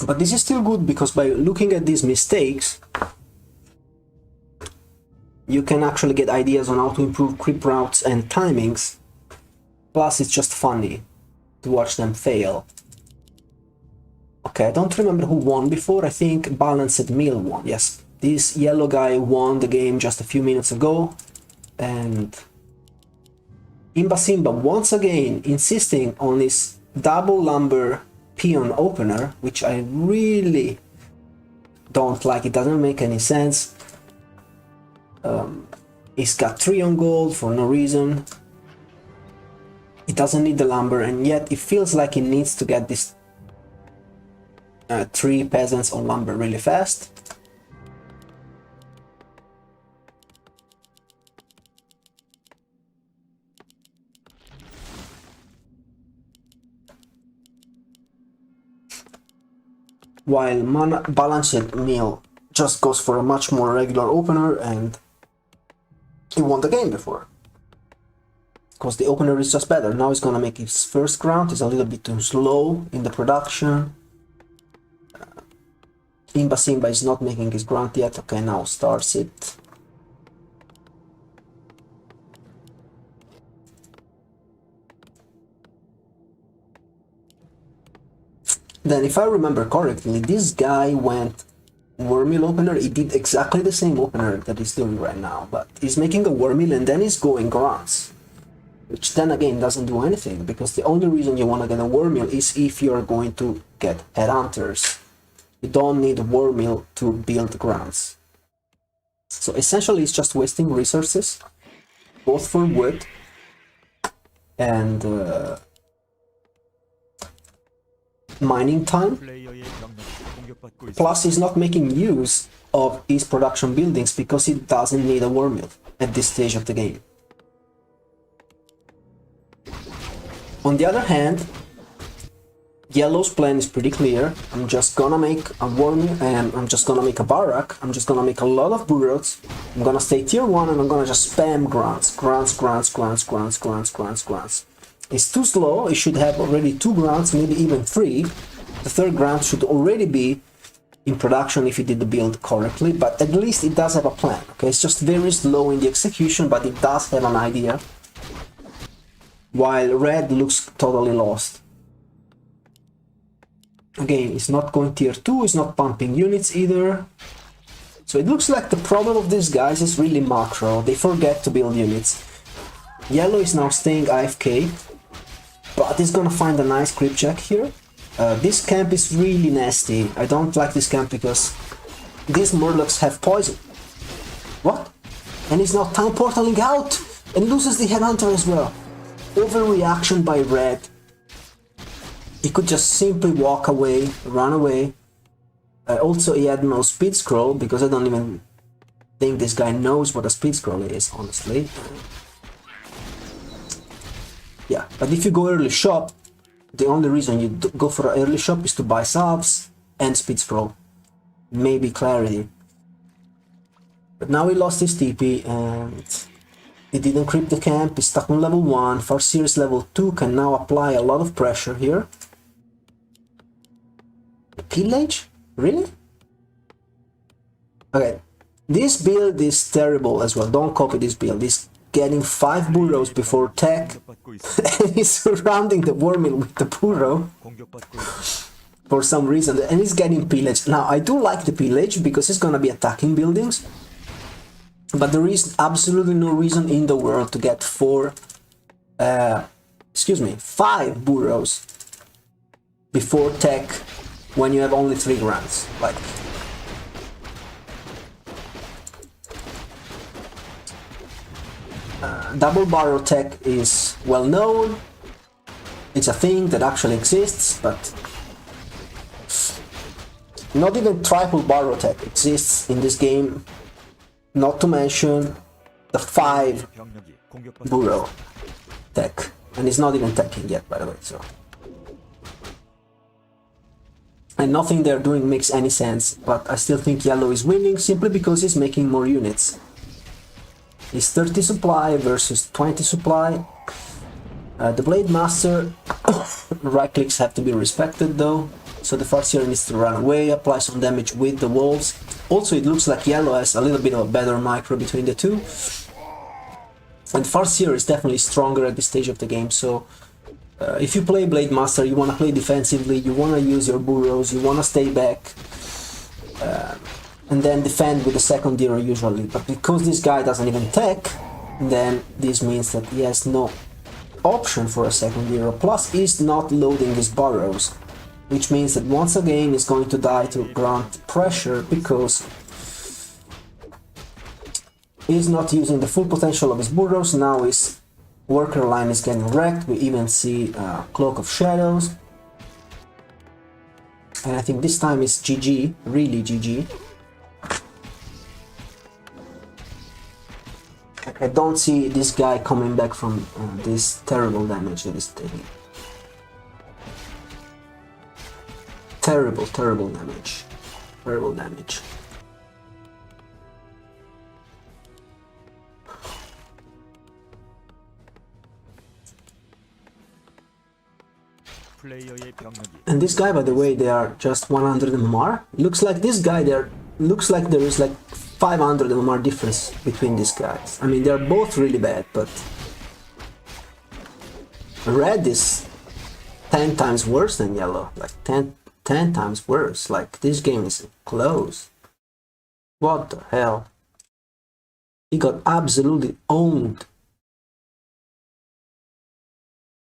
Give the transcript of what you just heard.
But this is still good because by looking at these mistakes, you can actually get ideas on how to improve creep routes and timings. Plus, it's just funny to watch them fail. Okay, I don't remember who won before. I think Balanced Meal won. Yes, this yellow guy won the game just a few minutes ago. And Imbasimba once again insisting on his double lumber peon opener, which I really don't like. It doesn't make any sense. He's got 3 on gold for no reason. He doesn't need the lumber, and yet it feels like he needs to get this 3 peasants on lumber really fast. While Balanced Meal just goes for a much more regular opener, and he won the game before. Because the opener is just better. Now he's gonna make his first ground. He's a little bit too slow in the production. Imbasimba is not making his ground yet. Okay, now starts it. Then, if I remember correctly, this guy went Wormill opener. He did exactly the same opener that he's doing right now, but he's making a Wormill and then he's going grunts, which then again doesn't do anything, because the only reason you want to get a Wormill is if you're going to get headhunters. You don't need a Wormill to build grunts. So essentially it's just wasting resources, both for wood and mining time. Plus he's not making use of his production buildings because he doesn't need a Wormill at this stage of the game. On the other hand, Yellow's plan is pretty clear. I'm just gonna make a Wormill and I'm just gonna make a barrack. I'm just gonna make a lot of burrows. I'm gonna stay tier 1 and I'm gonna just spam grunts. Grunts. It's too slow. It should have already 2 grunts, maybe even 3. The 3rd grunt should already be in production if you did the build correctly, but at least it does have a plan. Okay, it's just very slow in the execution, but it does have an idea. While red looks totally lost. Again, it's not going tier 2, it's not pumping units either. So it looks like the problem of these guys is really macro. They forget to build units. Yellow is now staying AFK, but he's gonna find a nice creep check here. This camp is really nasty. I don't like this camp because these Murlocs have poison. What? And he's now time portaling out and loses the headhunter as well. Overreaction by red. He could just simply walk away, run away. Also, he had no speed scroll because I don't even think this guy knows what a speed scroll is, honestly. Yeah, but if you go early shop, the only reason you go for an early shop is to buy salves and speed scroll. Maybe clarity. But now he lost his TP and he didn't creep the camp. He's stuck on level 1. Farseer's level 2 can now apply a lot of pressure here. Pillage? Really? Okay, this build is terrible as well. Don't copy this build. He's getting 5 burrows before tech and he's surrounding the Wormill with the burrow for some reason, and he's getting pillage. Now I do like the pillage because he's gonna be attacking buildings, but there is absolutely no reason in the world to get 5 burrows before tech when you have only 3 grunts. Like, double barrow tech is well known. It's a thing that actually exists, but not even triple barrow tech exists in this game. Not to mention the 5 burrow tech, and it's not even teching yet, by the way. So, and nothing they're doing makes any sense. But I still think yellow is winning simply because he's making more units. It's 30 supply versus 20 supply. The Blade Master right clicks have to be respected though. so the Farseer needs to run away, apply some damage with the walls. Also, it looks like yellow has a little bit of a better micro between the two. And Farseer is definitely stronger at this stage of the game, so if you play Blade Master, you want to play defensively, you want to use your burrows, you want to stay back, and then defend with the second hero usually. But because this guy doesn't even tech, then this means that he has no option for a second hero, plus he's not loading his burrows, which means that once again he's going to die to grunt pressure because he's not using the full potential of his burrows. Now his worker line is getting wrecked. We even see Cloak of Shadows, and I think this time is GG, really GG. I don't see this guy coming back from this terrible damage that he's taking. Terrible damage. Terrible damage. And this guy, by the way, they are just 100 MMR. Looks like this guy there. Looks like there is like 500 MMR difference between these guys. I mean, they're both really bad, but red is 10 times worse than yellow. Like 10 times worse. Like, this game is close. What the hell? He got absolutely owned.